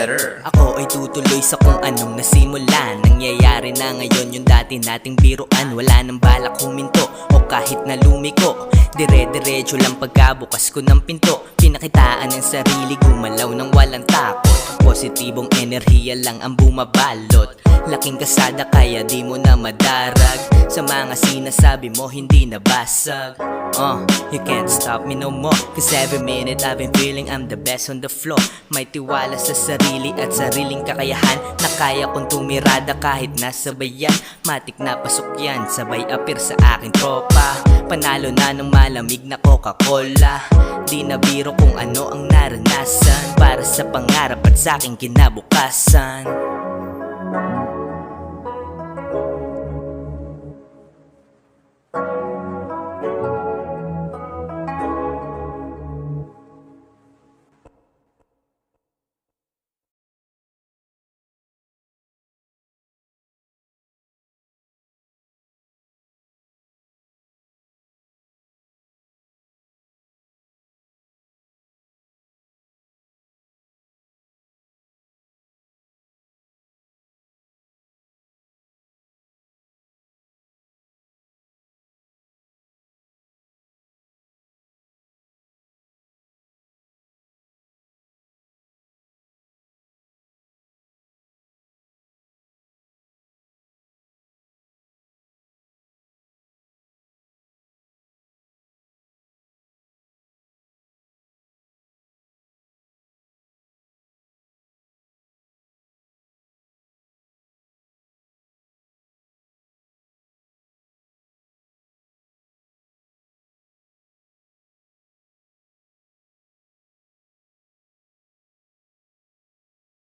Ako ay tutuloy sa kung anong nasimulan. Nangyayari na ngayon yung dati nating biruan. Wala nang balak huminto o kahit na lumiko. Dire-diretso lang pagkabukas ko ng pinto. Pinakitaan ng sarili, gumalaw ng walang takot. Positibong enerhiya lang ang bumabalot. Laking kasada kaya di mo na madarag. Sa mga sinasabi mo hindi nabasag. You can't stop me no more, cause every minute I've been feeling I'm the best on the floor. May tiwala sa sarili at sariling kakayahan na kaya kong tumirada kahit nasa bayan. Matik na pasok yan, sabay apir sa aking tropa. Panalo na ng malamig na Coca-Cola. Di na biro kung ano ang naranasan para sa pangarap at sa aking kinabukasan.